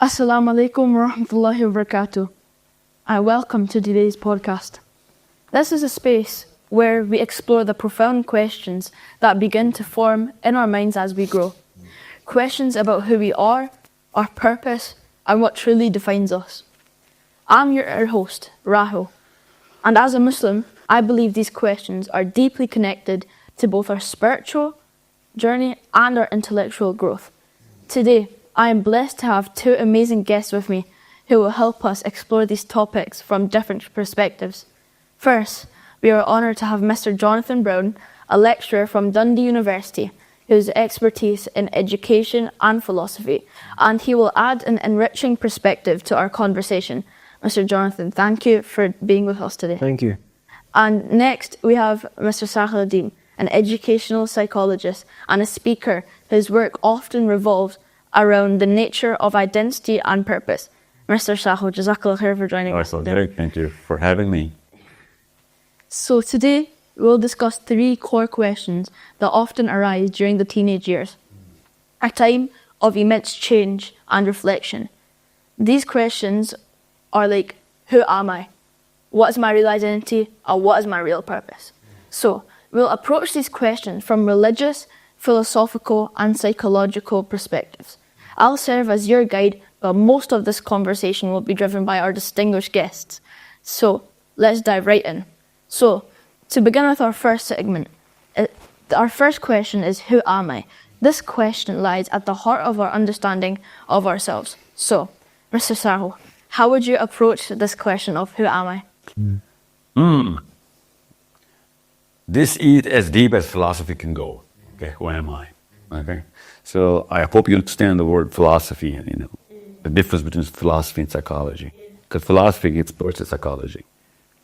Assalamu alaikum wa rahmatullahi wa barakatuh. Welcome to today's podcast. This is a space where we explore the profound questions that begin to form in our minds as we grow. Questions about who we are, our purpose, and what truly defines us. I'm your host, Rahul, and as a Muslim, I believe these questions are deeply connected to both our spiritual journey and our intellectual growth. Today, I am blessed to have two amazing guests with me who will help us explore these topics from different perspectives. First, we are honoured to have Mr. Jonathan Brown, a lecturer from Dundee University, whose expertise in education and philosophy, and he will add an enriching perspective to our conversation. Mr. Jonathan, thank you for being with us today. Thank you. And next, we have Mr. Sahil Adeem, an educational psychologist and a speaker whose work often revolves around the nature of identity and purpose. Mr. Sahil, Jazakallah khair for joining us today. Thank you for having me. So today, we'll discuss three core questions that often arise during the teenage years, a time of immense change and reflection. These questions are like, who am I? What is my real identity? And what is my real purpose? So, we'll approach these questions from religious, philosophical, and psychological perspectives. I'll serve as your guide, but most of this conversation will be driven by our distinguished guests. So, let's dive right in. So, to begin with our first segment, our first question is, who am I? This question lies at the heart of our understanding of ourselves. So, Mr. Sahil, how would you approach this question of who am I? This is as deep as philosophy can go. Okay, who am I? Okay, so I hope you understand the word philosophy and the difference between philosophy and psychology. Because philosophy explores the psychology.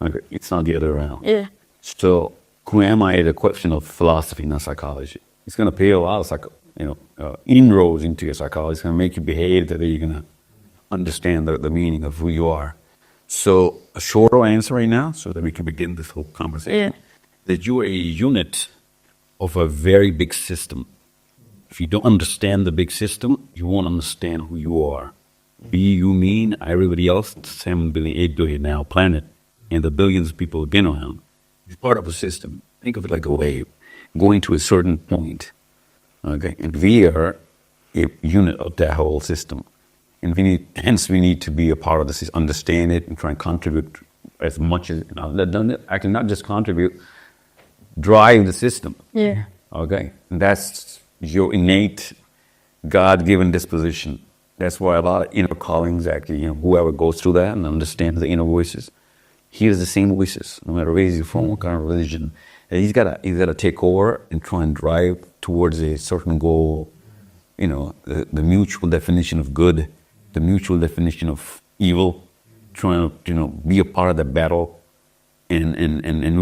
Okay, it's not the other way around. Yeah. So who am I is a question of philosophy, not psychology. It's going to pay a lot of inroads into your psychology. It's going to make you behave that you're going to understand the meaning of who you are. So a shorter answer right now, so that we can begin this whole conversation, that you are a unit of a very big system. If you don't understand the big system, you won't understand who you are. We, you, me, everybody else, 7 billion, 8 billion now planet, and the billions of people who've been around. It's part of a system. Think of it like a wave going to a certain point. Okay, and we are a unit of that whole system. And hence we need to be a part of this, understand it, and try and contribute as much as, actually not just contribute, drive the system. Yeah. Okay, and that's your innate, God-given disposition. That's why a lot of inner callings, actually, whoever goes through that and understands the inner voices, hears the same voices, no matter where he's from, what kind of religion. And he's got to take over and try and drive towards a certain goal. The mutual definition of good, the mutual definition of evil, trying to be a part of the battle and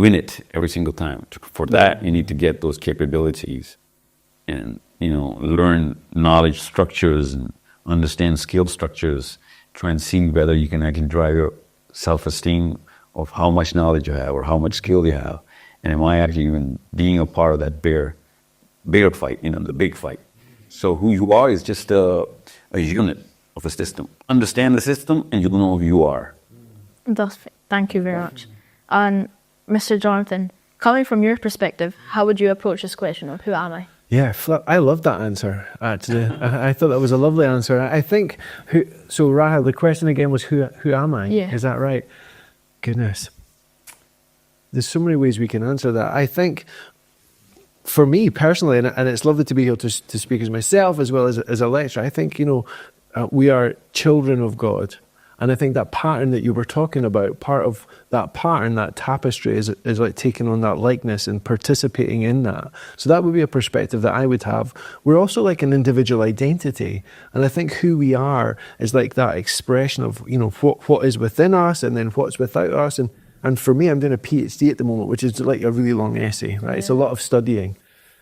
win it every single time. For that, you need to get those capabilities and, learn knowledge structures and understand skill structures, try and see whether you can actually drive your self-esteem of how much knowledge you have or how much skill you have. And am I actually even being a part of that bear fight, the big fight. So who you are is just a unit of a system. Understand the system and you'll know who you are. Thank you very much. And Mr. Jonathan, coming from your perspective, how would you approach this question of who am I? Yeah, I love that answer, actually. I thought that was a lovely answer. I think, so Rahul, the question again was, who am I? Yeah. Is that right? Goodness. There's so many ways we can answer that. I think, for me personally, and it's lovely to be here to speak as myself as well as a lecturer, I think, we are children of God. And I think that pattern that you were talking about, part of that pattern, that tapestry is like taking on that likeness and participating in that. So that would be a perspective that I would have. We're also like an individual identity. And I think who we are is like that expression of, what is within us and then what's without us. And for me, I'm doing a PhD at the moment, which is like a really long essay, right? Yeah. It's a lot of studying.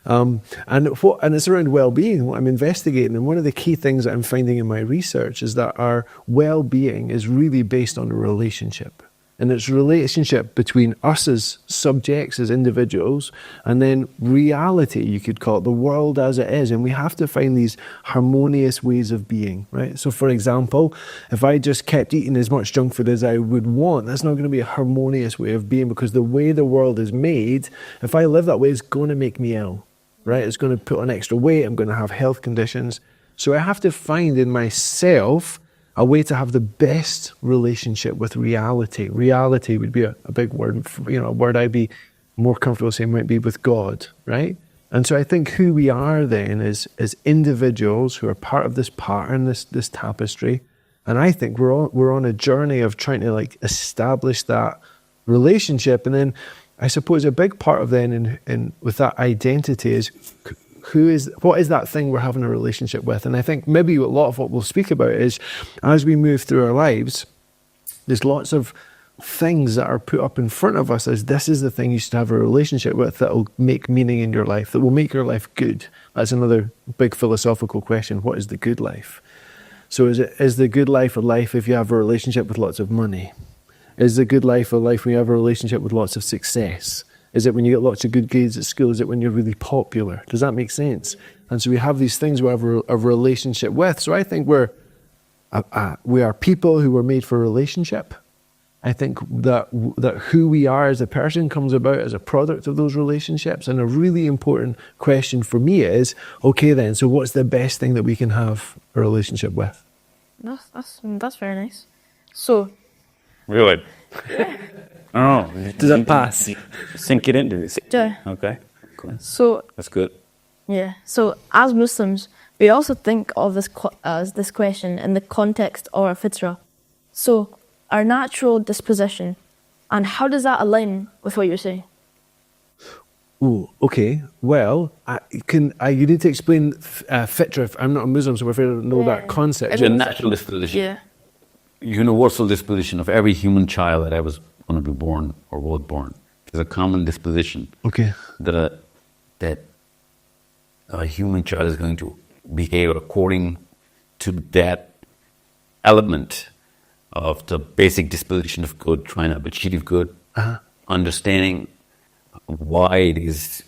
And it's around well-being, what I'm investigating. And one of the key things that I'm finding in my research is that our well-being is really based on a relationship. And it's relationship between us as subjects, as individuals, and then reality, you could call it, the world as it is. And we have to find these harmonious ways of being, right? So for example, if I just kept eating as much junk food as I would want, that's not going to be a harmonious way of being, because the way the world is made, if I live that way, it's going to make me ill, right? It's going to put on extra weight. I'm going to have health conditions. So I have to find in myself a way to have the best relationship with reality. Reality would be a big word, a word I'd be more comfortable saying might be with God, right? And so I think who we are then is individuals who are part of this pattern, this tapestry. And I think we're on a journey of trying to establish that relationship. And then I suppose a big part of then in with that identity is what is that thing we're having a relationship with? And I think maybe a lot of what we'll speak about is as we move through our lives, there's lots of things that are put up in front of us as this is the thing you should have a relationship with that will make meaning in your life, that will make your life good. That's another big philosophical question. What is the good life? So is the good life a life if you have a relationship with lots of money? Is the good life a life when you have a relationship with lots of success? Is it when you get lots of good grades at school? Is it when you're really popular? Does that make sense? And so we have these things we have a relationship with. So I think we are people who were made for relationship. I think that who we are as a person comes about as a product of those relationships. And a really important question for me is, okay then, so what's the best thing that we can have a relationship with? That's very nice. So, Really? Oh, does that pass? Sink it into it. Yeah. Okay, cool. So That's good. yeah. So as Muslims, we also think of this question in the context of our fitra. So our natural disposition, and how does that align with what you're saying? Oh, okay. Well, you need to explain fitra. I'm not a Muslim, so we're afraid I don't know that concept. It's a natural disposition. Yeah. Universal disposition of every human child that ever was going to be born or was born. There's a common disposition. Okay. That a human child is going to behave according to that element of the basic disposition of good, trying to achieve good, understanding why it is,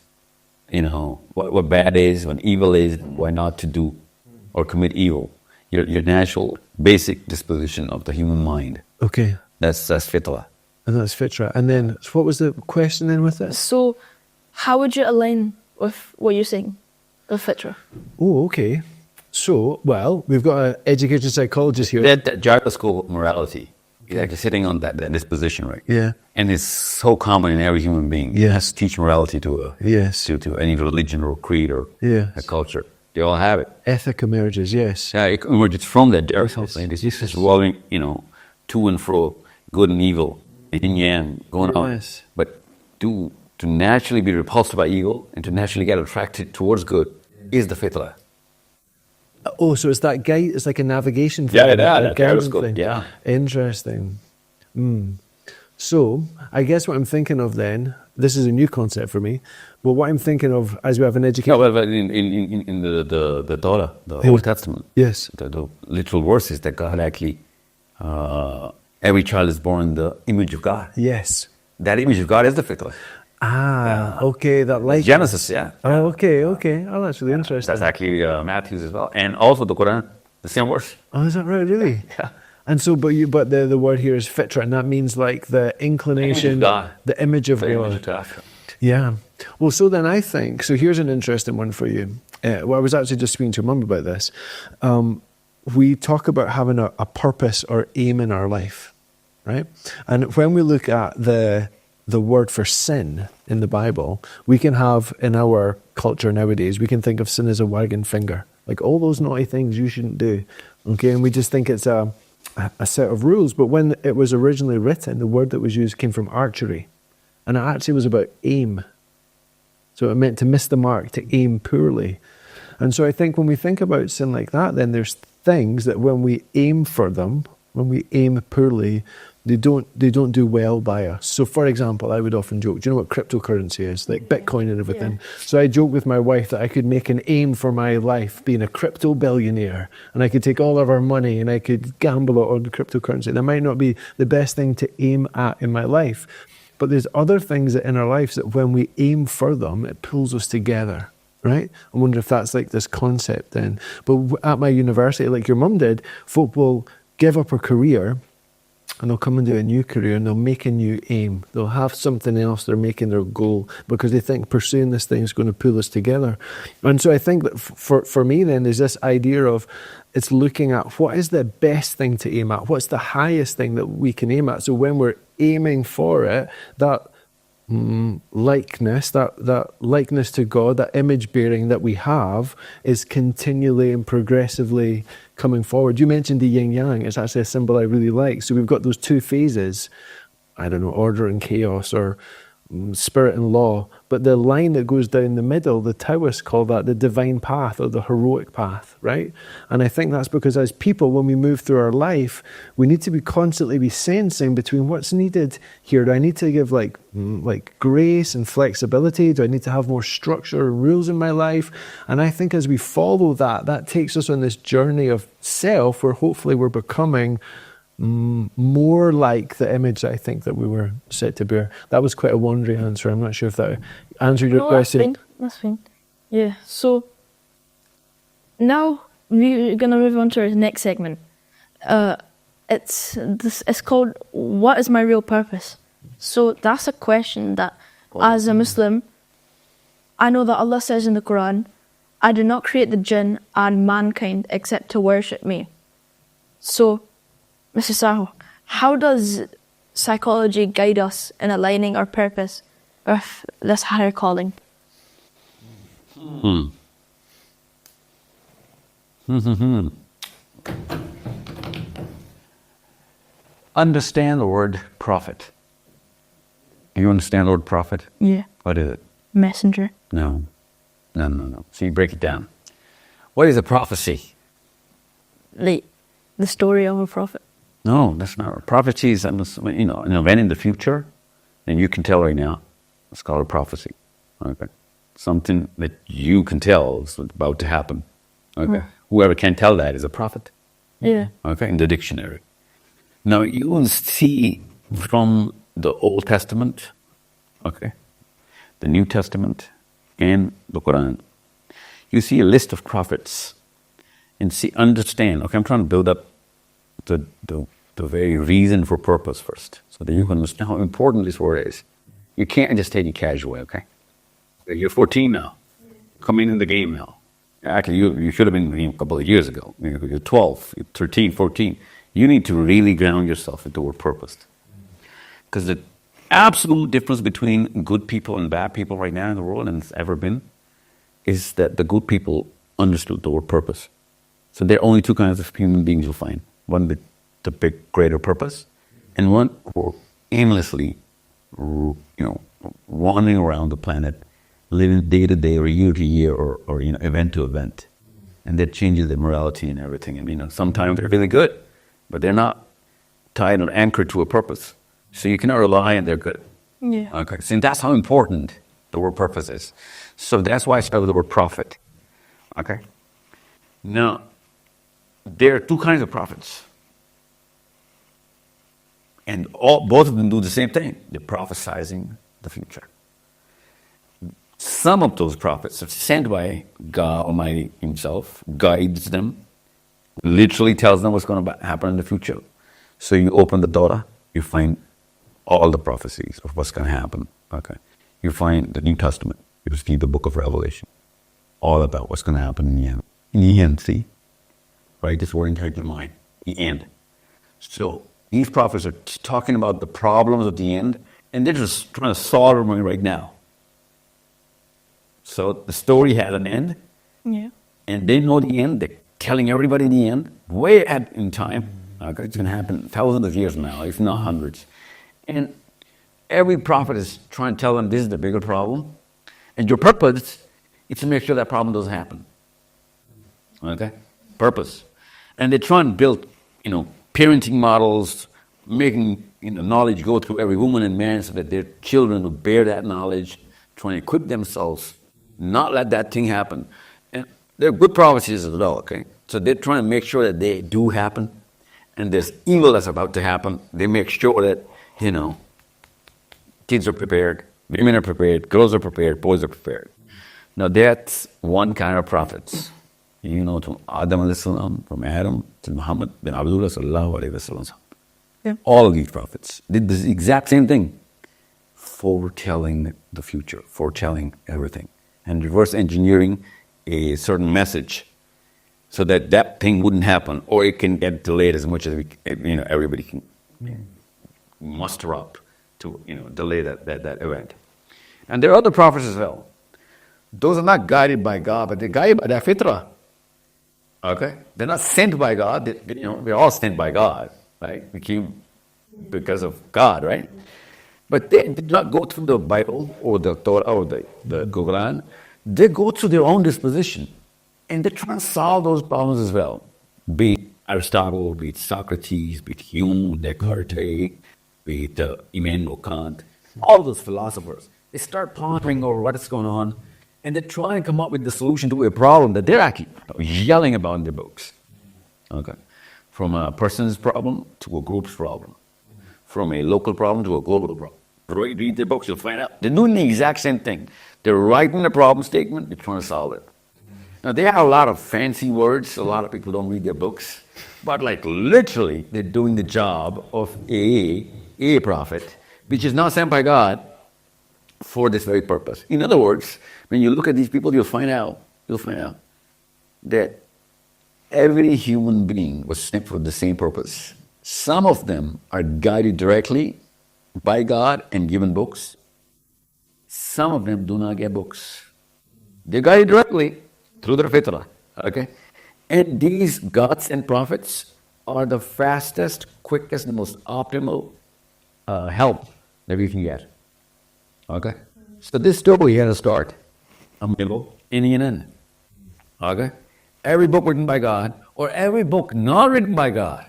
what bad is, what evil is, why not to do or commit evil. Your natural basic disposition of the human mind. Okay. That's fitra. And that's fitra. And then, what was the question then with this? So, how would you align with what you're saying, with fitra? Oh, okay. So, well, we've got an education psychologist here. That gyroscope of morality is actually sitting on that disposition, right? Yeah. And it's so common in every human being. Yes. It has to teach morality to any religion or creed or a culture. They all have it. Ethic emerges, yes. Yeah, it emerges from that gyroscope. It's just revolving, to and fro, good and evil, yin yang, going on. Yes. But to naturally be repulsed by evil and to naturally get attracted towards good is the fitra. Oh, so it's that guide, it's like a navigation thing. Yeah, that guidance good. thing. Yeah. Interesting. So, I guess what I'm thinking of then, this is a new concept for me, but what I'm thinking of as we have an education... No, well, in the Torah, the Old Testament, yes, the literal verses that God actually, every child is born in the image of God. Yes. That image of God is the fitra. Okay, that like... Genesis, yeah. Oh, okay. Oh, that's really interesting. That's actually Matthew's as well. And also the Quran, the same verse. Oh, is that right, really? Yeah. And so, but the word here is fitra, and that means like the inclination, the image of God. Yeah. Well, so then I think, so here's an interesting one for you. I was actually just speaking to your mum about this. We talk about having a purpose or aim in our life, right? And when we look at the word for sin in the Bible, we can have in our culture nowadays, we can think of sin as a wagging finger. Like all those naughty things you shouldn't do. Okay, and we just think it's a set of rules. But when it was originally written, the word that was used came from archery. And it actually was about aim. So it meant to miss the mark, to aim poorly. And so I think when we think about sin like that, then there's things that when we aim for them, when we aim poorly, they don't do well by us. So, for example, I would often joke, do you know what cryptocurrency is? Like Bitcoin and everything. Yeah. So I joke with my wife that I could make an aim for my life being a crypto billionaire, and I could take all of our money and I could gamble it on cryptocurrency. That might not be the best thing to aim at in my life, but there's other things that in our lives that when we aim for them, it pulls us together. Right? I wonder if that's like this concept then. But at my university, like your mum did, folk will give up a career and they'll come and do a new career and they'll make a new aim. They'll have something else they're making their goal because they think pursuing this thing is going to pull us together. And so I think that for me then, there's this idea of it's looking at what is the best thing to aim at? What's the highest thing that we can aim at? So when we're aiming for it, that likeness, that likeness to God, that image bearing that we have is continually and progressively coming forward. You mentioned the yin yang. It's actually a symbol I really like. So we've got those two phases, I don't know, order and chaos, or spirit and law, but the line that goes down the middle, the Taoists call that the divine path or the heroic path, right? And I think that's because as people, when we move through our life, we need to be constantly be sensing between what's needed here. Do I need to give like grace and flexibility? Do I need to have more structure and rules in my life? And I think as we follow that, that takes us on this journey of self where hopefully we're becoming more like the image I think that we were set to bear. That was quite a wandering answer. I'm not sure if that answered your question. That's fine. Yeah. So now we're gonna move on to our next segment. It's called "What is my real purpose?" So that's a question that, as a Muslim, I know that Allah says in the Quran, "I did not create the jinn and mankind except to worship me." So, Mr. Sahil, how does psychology guide us in aligning our purpose with this higher calling? Understand the word prophet. You understand the word prophet? Yeah. What is it? Messenger. No. So you break it down. What is a prophecy? Like the story of a prophet. No, that's not. Prophecy is an event in the future, and you can tell right now. It's called a prophecy. Okay, something that you can tell is about to happen. Okay, whoever can tell that is a prophet. Yeah. Okay, in the dictionary. Now you will see from the Old Testament, okay, the New Testament, and the Quran. You see a list of prophets, and understand. Okay, I'm trying to build up the very reason for purpose first, so that you can understand how important this word is. You can't just take it casually, okay? You're 14 now, coming in the game now. Actually, you should have been a couple of years ago. You're 12, you're 13, 14. You need to really ground yourself into the word purpose. Because the absolute difference between good people and bad people right now in the world, and it's ever been, is that the good people understood the word purpose. So there are only two kinds of human beings you'll find. One with the big, greater purpose, and one who are aimlessly, wandering around the planet, living day to day or year to year or event to event. And that changes their morality and everything. And sometimes they're really good, but they're not tied or anchored to a purpose. So you cannot rely on their good. Yeah. Okay. So that's how important the word purpose is. So that's why I started with the word prophet. Okay. Now, there are two kinds of prophets. And both of them do the same thing. They're prophesizing the future. Some of those prophets are sent by God Almighty Himself, guides them, literally tells them what's going to happen in the future. So you open the Torah, you find all the prophecies of what's going to happen. Okay. You find the New Testament, you see the book of Revelation, all about what's going to happen in the end. In the end, see? Right? This word inside your mind. The end. So these prophets are talking about the problems of the end, and they're just trying to solve them right now. So the story had an end, and they know the end. They're telling everybody the end, way ahead in time. Okay, it's going to happen thousands of years from now, if not hundreds. And every prophet is trying to tell them this is the bigger problem, and your purpose is to make sure that problem doesn't happen. Okay, purpose, and they're trying to build, parenting models, making knowledge go through every woman and man so that their children will bear that knowledge, trying to equip themselves, not let that thing happen. And they're good prophecies as well, okay? So they're trying to make sure that they do happen, and there's evil that's about to happen. They make sure that, kids are prepared, women are prepared, girls are prepared, boys are prepared. Now that's one kind of prophets. To Adam alayhi salam, from Adam to Muhammad bin Abdullah sallallahu alayhi wa sallam. Yeah. All of these prophets did the exact same thing. Foretelling the future, foretelling everything, and reverse engineering a certain message so that that thing wouldn't happen, or it can get delayed as much as everybody can muster up to delay that event. And there are other prophets as well. Those are not guided by God, but they're guided by their fitrah. Okay, they're not sent by God. We're all sent by God, right? We came because of God, right? But they did not go through the Bible or the Torah or the Quran. They go through their own disposition, and they try to solve those problems as well. Be it Aristotle, be it Socrates, be it Hume, Descartes, be it Immanuel Kant, all those philosophers. They start pondering over what is going on, and they try and come up with the solution to a problem that they're actually yelling about in their books. Okay, from a person's problem to a group's problem. From a local problem to a global problem. Read their books, you'll find out. They're doing the exact same thing. They're writing a problem statement, they're trying to solve it. Now, they have a lot of fancy words. A lot of people don't read their books. But literally, they're doing the job of a prophet, which is not sent by God for this very purpose. In other words, when you look at these people, you'll find out that every human being was sent for the same purpose. Some of them are guided directly by God and given books. Some of them do not get books. They're guided directly through their fitrah. Okay? And these gods and prophets are the fastest, quickest, and most optimal help that we can get. Okay? So this story had a start, a middle, and an end. Okay? Every book written by God, or every book not written by God,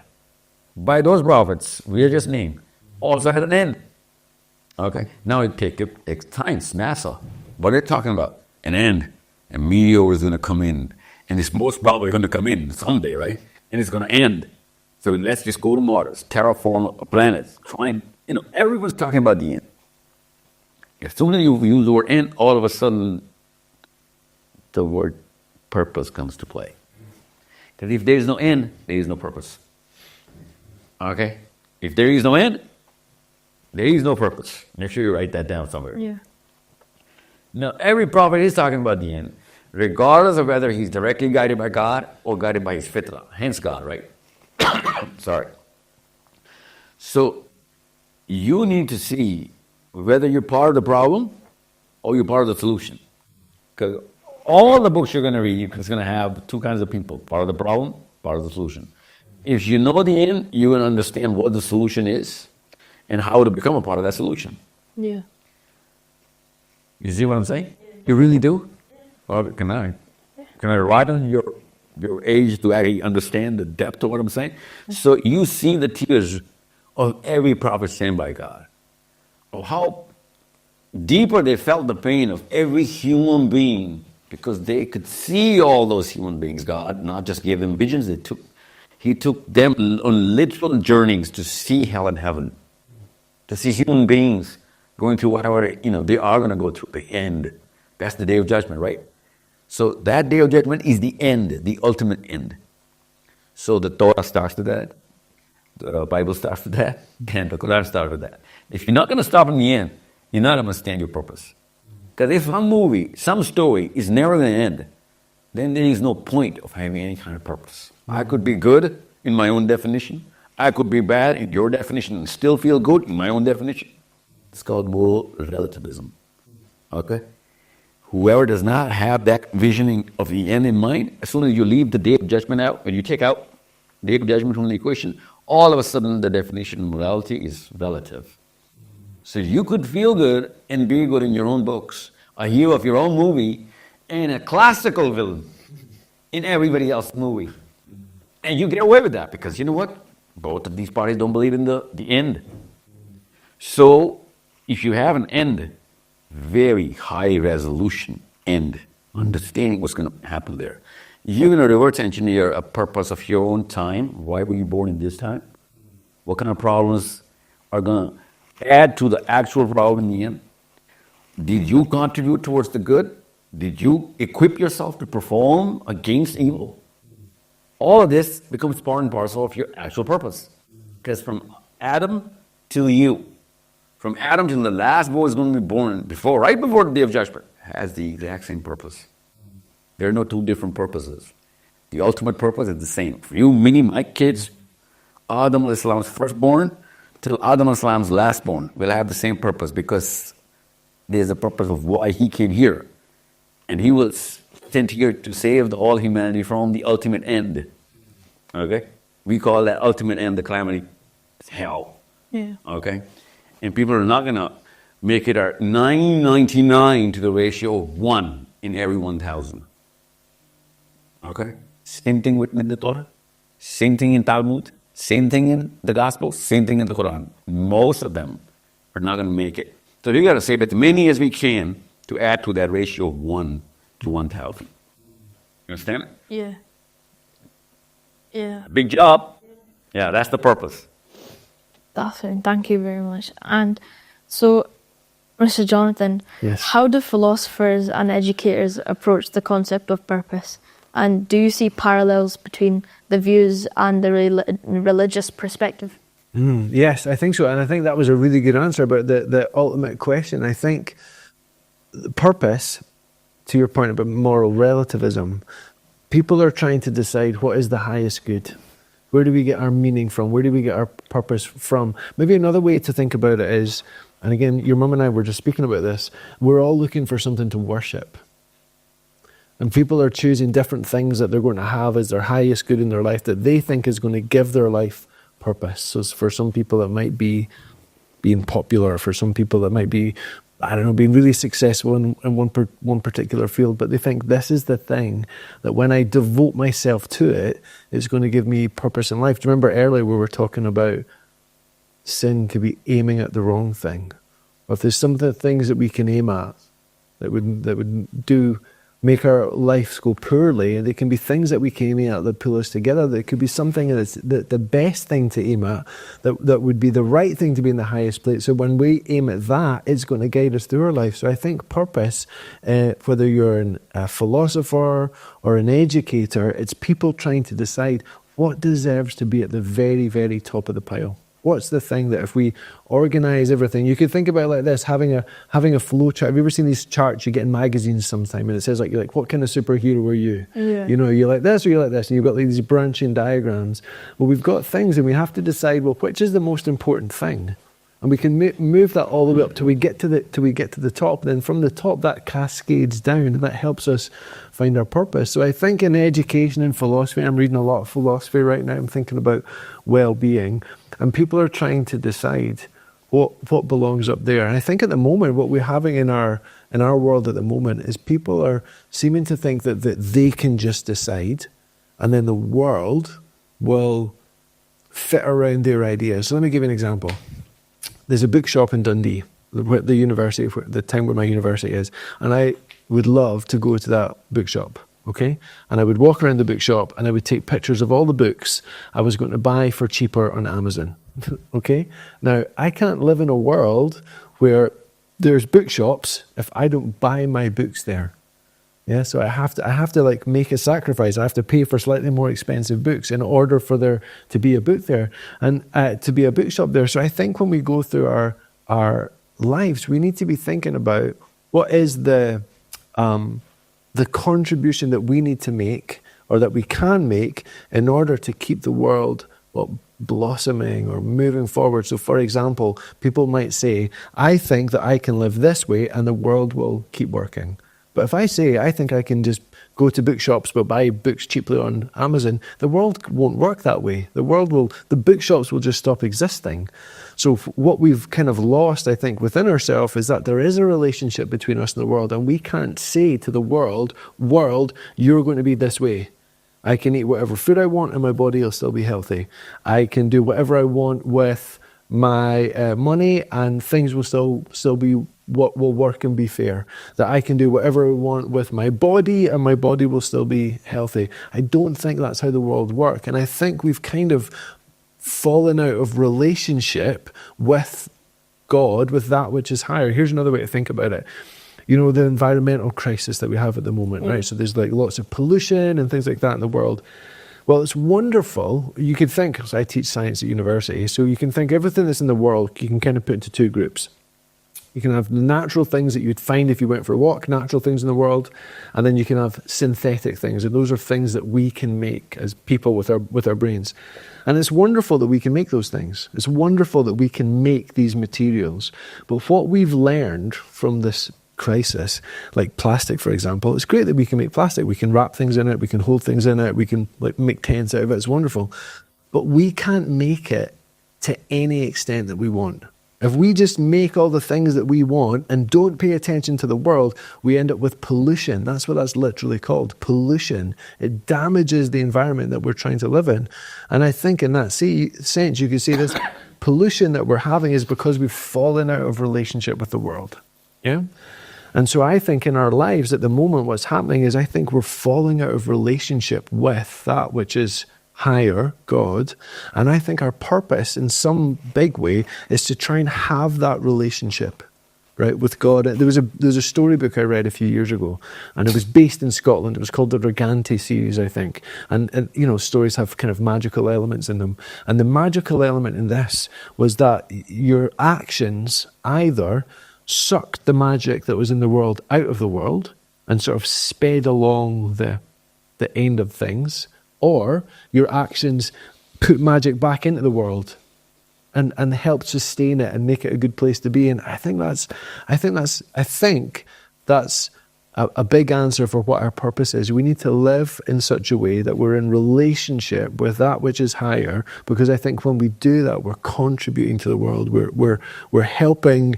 by those prophets we are just named, also had an end. Okay? Now it takes science, NASA. What are they talking about? An end. A meteor is going to come in. And it's most probably going to come in someday, right? And it's going to end. So let's just go to Mars, terraform a planet. Everyone's talking about the end. As soon as you use the word end, all of a sudden the word purpose comes to play. Because if there is no end, there is no purpose. Okay? If there is no end, there is no purpose. Make sure you write that down somewhere. Yeah. Now, every prophet is talking about the end, regardless of whether he's directly guided by God or guided by his fitrah, hence God, right? Sorry. So, you need to see whether you're part of the problem or you're part of the solution. Because all the books you're going to read is going to have two kinds of people, part of the problem, part of the solution. If you know the end, you will understand what the solution is and how to become a part of that solution. Yeah. You see what I'm saying? You really do? Well, can I widen your age to actually understand the depth of what I'm saying? So you see the tears of every prophet sent by God. Of how deeper they felt the pain of every human being, because they could see all those human beings. God not just gave them visions, He took them on literal journeys to see hell and heaven, to see human beings going through whatever they are going to go through, the end. That's the day of judgment, right? So that day of judgment is the end, the ultimate end. So the Torah starts with that, the Bible starts with that, and the Quran starts with that. If you're not going to stop in the end, you're not going to understand your purpose. Because if some movie, some story is never going to end, then there is no point of having any kind of purpose. I could be good in my own definition. I could be bad in your definition and still feel good in my own definition. It's called moral relativism. Okay? Whoever does not have that visioning of the end in mind, as soon as you leave the day of judgment out, when you take out the day of judgment from the equation, all of a sudden the definition of morality is relative. So you could feel good and be good in your own books, a hero of your own movie, and a classical villain in everybody else's movie. And you get away with that because you know what? Both of these parties don't believe in the end. So if you have an end, very high resolution end, understanding what's going to happen there, you're going to reverse engineer a purpose of your own time. Why were you born in this time? What kind of problems are going to add to the actual problem in the end? Did you contribute towards the good? Did you equip yourself to perform against evil? All of this becomes part and parcel of your actual purpose. Because from Adam till you, from Adam till the last boy is going to be born right before the day of judgment, has the exact same purpose. There are no two different purposes. The ultimate purpose is the same. For you, me, my kids, Adam al-Islam's firstborn till Adam al-Islam's lastborn will have the same purpose, because there's a purpose of why he came here. And he was sent here to save all humanity from the ultimate end. Okay? We call that ultimate end the calamity. It's hell. Yeah. Okay? And people are not going to make it 999 to the ratio of 1 in every 1,000. Okay? Same thing written in the Torah, same thing in Talmud, same thing in the Gospel, same thing in the Quran. Most of them are not going to make it. So we got to save as many as we can to add to that ratio of 1 to 1,000. You understand it? Yeah. Yeah. Big job. Yeah, that's the purpose. That's it. Thank you very much. And so, Mr. Jonathan, Yes. how do philosophers and educators approach the concept of purpose? And do you see parallels between the views and the religious perspective? Yes, I think so. And I think that was a really good answer about the ultimate question. I think the purpose, to your point about moral relativism, people are trying to decide what is the highest good. Where do we get our meaning from? Where do we get our purpose from? Maybe another way to think about it is, and again, your mum and I were just speaking about this, we're all looking for something to worship. And people are choosing different things that they're going to have as their highest good in their life that they think is going to give their life purpose. So for some people, it might be being popular. For some people, it might be, I don't know, being really successful in one particular field. But they think this is the thing that when I devote myself to it, it's going to give me purpose in life. Do you remember earlier we were talking about sin could be aiming at the wrong thing? Or if there's some of the things that we can aim at that would do make our lives go poorly, and they can be things that we can aim at that pull us together. There could be something that's the best thing to aim at, that would be the right thing to be in the highest place. So when we aim at that, it's going to guide us through our life. So I think purpose, whether you're a philosopher or an educator, it's people trying to decide what deserves to be at the very, very top of the pile. What's the thing that if we organise everything, you could think about it like this, having a flow chart. Have you ever seen these charts you get in magazines sometime, and it says like what kind of superhero are you? Yeah. You know, you're like this or you're like this, and you've got like these branching diagrams. Well, we've got things, and we have to decide, well, which is the most important thing? And we can move that all the way up till we get to the top. Then from the top, that cascades down, and that helps us find our purpose. So I think in education and philosophy, I'm reading a lot of philosophy right now. I'm thinking about well-being, and people are trying to decide what belongs up there. And I think at the moment, what we're having in our world at the moment is people are seeming to think that they can just decide, and then the world will fit around their ideas. So let me give you an example. There's a bookshop in Dundee, the university, the town where my university is, and I would love to go to that bookshop, okay? And I would walk around the bookshop and I would take pictures of all the books I was going to buy for cheaper on Amazon, okay? Now, I can't live in a world where there's bookshops if I don't buy my books there. Yeah, so I have to like make a sacrifice. I have to pay for slightly more expensive books in order for there to be a book there and to be a bookshop there. So I think when we go through our lives, we need to be thinking about what is the contribution that we need to make or that we can make in order to keep the world blossoming or moving forward. So, for example, people might say, "I think that I can live this way, and the world will keep working." But if I say, I think I can just go to bookshops but buy books cheaply on Amazon, the world won't work that way. The bookshops will just stop existing. So what we've kind of lost, I think, within ourselves is that there is a relationship between us and the world, and we can't say to the world, you're going to be this way. I can eat whatever food I want and my body will still be healthy. I can do whatever I want with my money, and things will still be what will work and be fair. That I can do whatever I want with my body, and my body will still be healthy. I don't think that's how the world works, and I think we've kind of fallen out of relationship with God, with that which is higher. Here's another way to think about it. You know, the environmental crisis that we have at the moment, right? So there's like lots of pollution and things like that in the world. Well, it's wonderful. You could think, because I teach science at university, so you can think everything that's in the world, you can kind of put into two groups. You can have natural things that you'd find if you went for a walk, natural things in the world, and then you can have synthetic things, and those are things that we can make as people with our brains. And it's wonderful that we can make those things. It's wonderful that we can make these materials. But what we've learned from this crisis, like plastic, for example, it's great that we can make plastic. We can wrap things in it, we can hold things in it, we can like make tents out of it. It's wonderful. But we can't make it to any extent that we want. If we just make all the things that we want and don't pay attention to the world, we end up with pollution. That's what that's literally called, pollution. It damages the environment that we're trying to live in. And I think in that sense, you could say this pollution that we're having is because we've fallen out of relationship with the world. Yeah? And so I think in our lives at the moment, what's happening is I think we're falling out of relationship with that which is higher, God. And I think our purpose in some big way is to try and have that relationship, right, with God. There was a storybook I read a few years ago, and it was based in Scotland. It was called the Dragante series, I think. And you know, stories have kind of magical elements in them. And the magical element in this was that your actions either sucked the magic that was in the world out of the world and sort of sped along the end of things, or your actions put magic back into the world and help sustain it and make it a good place to be. And I think that's a big answer for what our purpose is. We need to live in such a way that we're in relationship with that which is higher, because I think when we do that, we're contributing to the world. We're helping.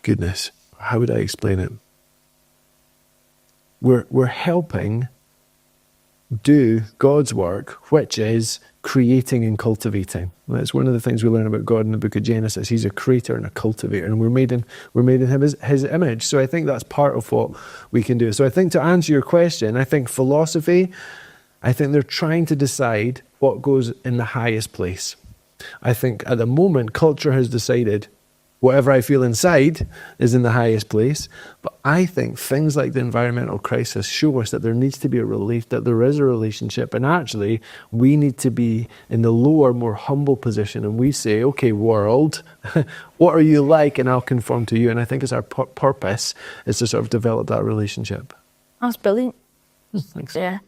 Goodness, how would I explain it? We're helping do God's work, which is creating and cultivating. That's one of the things we learn about God in the book of Genesis. He's a creator and a cultivator, and we're made in his image. So I think that's part of what we can do. So I think to answer your question, I think philosophy, I think they're trying to decide what goes in the highest place. I think at the moment, culture has decided whatever I feel inside is in the highest place. But I think things like the environmental crisis show us that there needs to be a relief, that there is a relationship. And actually, we need to be in the lower, more humble position. And we say, okay, world, what are you like? And I'll conform to you. And I think it's our purpose is to sort of develop that relationship. That's brilliant. Thanks. Yeah.